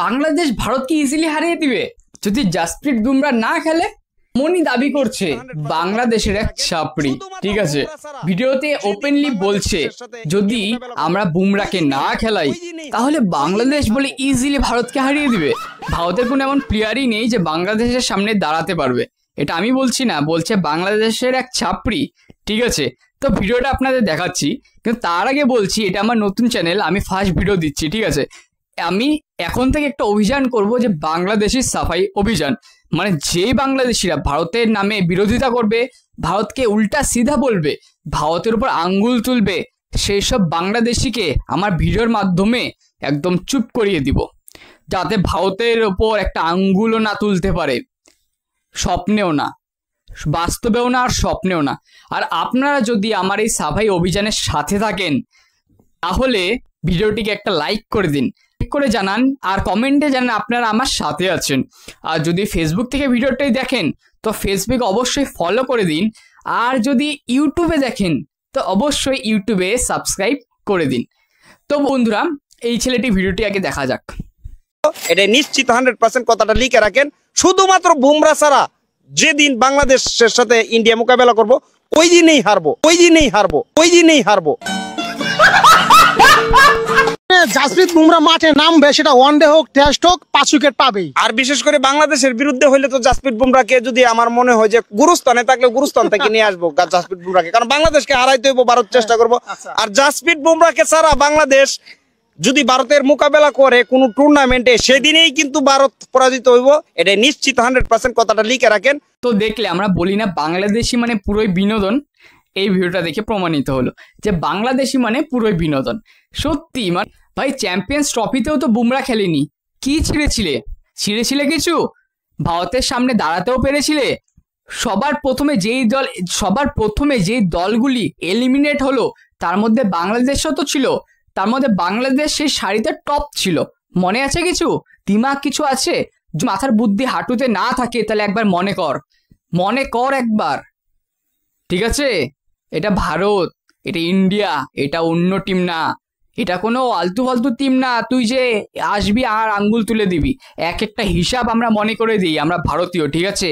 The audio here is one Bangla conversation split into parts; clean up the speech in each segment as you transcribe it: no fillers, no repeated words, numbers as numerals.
বাংলাদেশ ভারতকে ইজিলি হারিয়ে দিবে যদি জাসপ্রীত বুমরা না খেলে। মনি দাবি করছে বাংলাদেশের এক ছাপড়ি, ঠিক আছে, ভিডিওতে ওপেনলি বলছে যদি আমরা বুমরাকে না খেলাই তাহলে বাংলাদেশ বলে ইজিলি ভারতকে হারিয়ে দিবে। ভারতের কোনো এমন প্লেয়ারই নেই যে বাংলাদেশের সামনে দাঁড়াতে পারবে, এটা আমি বলছি না, বলছে বাংলাদেশের এক ছাপড়ি, ঠিক আছে। তো ভিডিওটা আপনাদের দেখাচ্ছি, কিন্তু তার আগে বলছি এটা আমার নতুন চ্যানেল, আমি ফার্স্ট ভিডিও দিচ্ছি, ঠিক আছে। আমি এখন থেকে একটা অভিযান করব যে বাংলাদেশি সাফাই অভিযান, মানে যে বাংলাদেশিরা ভারতের নামে বিরোধিতা করবে, ভারতকে উল্টা সিধা বলবে, ভারতের উপর আঙ্গুল তুলবে, সেই সব বাংলাদেশিকে আমার ভিডিওর মাধ্যমে একদম চুপ করিয়ে দিব, যাতে ভারতের ওপর একটা আঙ্গুলও না তুলতে পারে, স্বপ্নেও না, বাস্তবেও না, আর স্বপ্নেও না। আর আপনারা যদি আমার এই সাফাই অভিযানের সাথে থাকেন তাহলে ভিডিওটিকে একটা লাইক করে দিন, করে জানান আর কমেন্টে জানান আপনারা আমার সাথে আছেন। আর যদি ফেসবুক থেকে ভিডিওটাই দেখেন তো ফেসবুক অবশ্যই ফলো করে দিন, আর যদি ইউটিউবে দেখেন তো অবশ্যই ইউটিউবে সাবস্ক্রাইব করে দিন। তো বন্ধুরা এই ছেলেটি ভিডিওটি আগে দেখা যাক। এটা নিশ্চিত 100% কথাটা লিখে রাখেন, শুধুমাত্র বুমরা ছাড়া যেদিন বাংলাদেশের সাথে ইন্ডিয়া মোকাবেলা করব ওই দিনেই হারবো, ওই দিনেই হারবো, ওই দিনেই হারবো। জাসপ্রীত বুমরা মাঠে নামবে, সেটা ওয়ানডে হোক টেস্ট হোক 5 উইকেট পাবেই। আর বিশেষ করে বাংলাদেশের বিরুদ্ধে হইলে তো জাসপ্রীত বুমরাকে যদি আমার মনে হয় যে গুরুস্থানে থাকলে গুরুস্থান থেকে নিয়ে আসবো জাসপ্রীত বুমরাকে, কারণ বাংলাদেশকে হারাইতে হইব, ভারত চেষ্টা করবো। আর জাসপ্রীত বুমরাকে ছাড়া বাংলাদেশ যদি ভারতের মোকাবেলা করে কোনো টুর্নামেন্টে সেদিনেই কিন্তু ভারত পরাজিত হইব, এটা নিশ্চিত 100% কথাটা লিখে রাখেন। তো দেখলে আমরা বলি না বাংলাদেশি মানে পুরোই বিনোদন, এই ভিডিওটা দেখে প্রমাণিত হলো যে বাংলাদেশি মানে পুরোই বিনোদন। সত্যি মানে ভাই চ্যাম্পিয়ন্স ট্রফিতেও তো বুমরা খেলেনি, কি ছিঁড়েছিলে কিছু, ভারতের সামনে দাঁড়াতেও পেরেছিলে। সবার প্রথমে যেই দলগুলি এলিমিনেট হলো তার মধ্যে বাংলাদেশও তো ছিল, তার মধ্যে বাংলাদেশ সেই সারিতে টপ ছিল, মনে আছে কিছু, দিমাগ কিছু আছে? মাথার বুদ্ধি হাঁটুতে না থাকে তাহলে একবার মনে কর একবার, ঠিক আছে। এটা ভারত, এটা ইন্ডিয়া, এটা অন্য টিম না, এটা কোনো আলতু ফালতু টিম না তুই যে আসবি আর আঙ্গুল তুলে দিবি। এক একটা হিসাব আমরা মনে করে দিই, আমরা ভারতীয়, ঠিক আছে।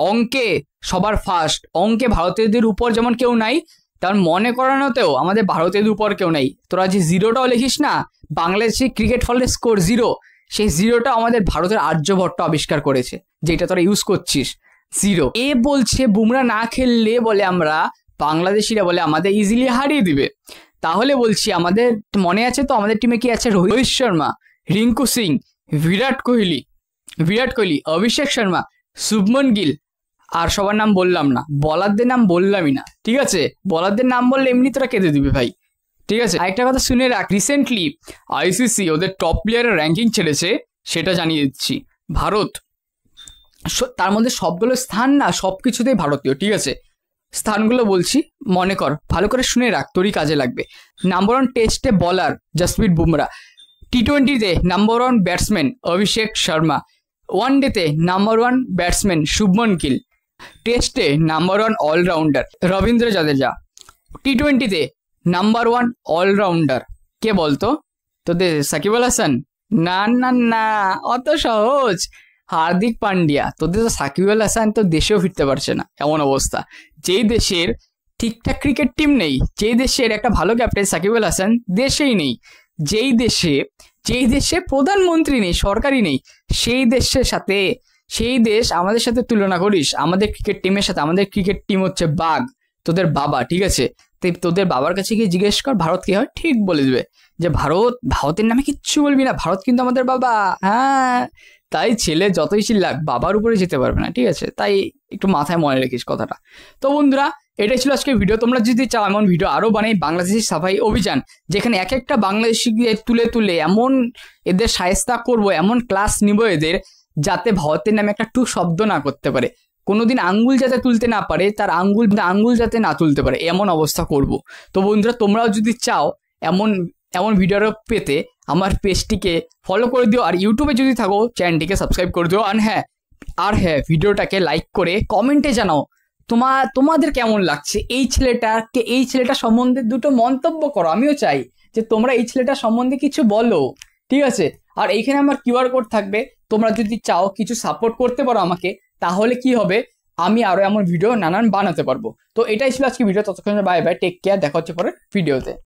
অঙ্কে সবার ফার্স্ট, অঙ্কে ভারতীয়দের উপর যেমন কেউ নাই, তেমন মনে করানোতেও আমাদের ভারতীয়দের উপর কেউ নাই। তোরা যে জিরোটাও লিখিস না, বাংলাদেশে ক্রিকেট ফলের স্কোর 0, সেই জিরোটা আমাদের ভারতের আর্যভট্ট আবিষ্কার করেছে, যেটা তোরা ইউজ করছিস 0। এ বলছে বুমরা না খেললে বলে আমরা বাংলাদেশিরা বলে আমাদের ইজিলি হারিয়ে দিবে। তাহলে বলছি আমাদের মনে আছে তো আমাদের টিমে কি আছে? রোহিত শর্মা, রিঙ্কু সিং, বিরাট কোহলি, অভিষেক শর্মা, শুভমন গিল, আর সবার নাম বললাম না, বলারদের নাম বললামই না, ঠিক আছে। বলারদের নাম বললে এমনি তোরা কেঁদে দিবি ভাই, ঠিক আছে। আরেকটা কথা শুনে রাখ, রিসেন্টলি আইসিসি ওদের টপ প্লেয়ারের র্যাঙ্কিং ছেড়েছে, সেটা জানিয়ে দিচ্ছি। ভারত তার মধ্যে সবগুলো স্থান না, সব কিছুতেই ভারতীয়, ঠিক আছে। স্থানগুলো বলছি, মনে কর, ভালো করে শুনে রাখ, তোরই কাজে লাগবে। নাম্বার 1 টেস্টে বলার জাসপ্রীত বুমরা, টি20তে নাম্বার 1 ব্যাটসম্যান অভিষেক শর্মা, ওয়ানডেতে নাম্বার 1 ব্যাটসম্যান শুভমন গিল, টেস্টে নাম্বার 1 অলরাউন্ডার রবীন্দ্র জাদেজা, টি20তে নাম্বার 1 অলরাউন্ডার কে বলতো? তোদের সাকিব আল হাসান? না না না, অত সহজ, হার্দিক পান্ডিয়া। তোদের তো সাকিব আল হাসান তো দেশেও ফিরতে পারছে না, এমন অবস্থা। যেই দেশের ঠিকঠাক ক্রিকেট টিম নেই, যেই দেশের একটা ভালো ক্যাপ্টেন সাকিব আল হাসান দেশেই নেই, যেই দেশে প্রধানমন্ত্রী নেই, সরকারই নেই, সেই দেশ আমাদের সাথে তুলনা করিস আমাদের ক্রিকেট টিমের সাথে? আমাদের ক্রিকেট টিম হচ্ছে বাঘ, তোদের বাবা, ঠিক আছে। তোদের বাবার কাছে গিয়ে জিজ্ঞেস কর ভারত কি হয়, ঠিক বলে দেবে যে ভারতের নামে কিচ্ছু বলবি না, ভারত কিন্তু আমাদের বাবা। হ্যাঁ, তাই ছেলে যতই চিল্লাক বাবার উপরে যেতে পারবে না, ঠিক আছে। তাই একটু মাথায় মনে রাখিস কথাটা। তো বন্ধুরা এটাই ছিল আজকের ভিডিও। তোমরা যদি চাও এমন ভিডিও আরও বানাই, বাংলাদেশি সাফাই অভিযান, যেখানে এক একটা বাংলাদেশিকে তুলে এমন এদের শায়েস্তা করব, এমন ক্লাস নিব এদের, যাতে ভারতের নামে একটা শব্দ না করতে পারে, কোনোদিন আঙ্গুল যাতে তুলতে না পারে, তার আঙ্গুল যাতে না তুলতে পারে, এমন অবস্থা করব। তো বন্ধুরা তোমরাও যদি চাও এমন ভিডিও পেতে আমার পেজটিকে ফলো করে দিও, আর ইউটিউবে যদি থাকো চ্যানেলটিকে সাবস্ক্রাইব করে দিও। আর হ্যাঁ ভিডিওটাকে লাইক করে কমেন্টে জানাও তোমাদের কেমন লাগছে এই ছেলেটা সম্বন্ধে, দুটো মন্তব্য করো। আমিও চাই যে তোমরা এই ছেলেটা সম্বন্ধে কিছু বলো, ঠিক আছে। আর এইখানে আমার কিউআর কোড থাকবে, তোমরা যদি চাও কিছু সাপোর্ট করতে পারো আমাকে, তাহলে কি হবে, আমি আরো এমন ভিডিও নানান বানাতে পারবো। তো এটাই ছিল আজকে ভিডিও, ততক্ষণ বাই বাই, টেক কেয়ার, দেখা হচ্ছে পরের ভিডিওতে।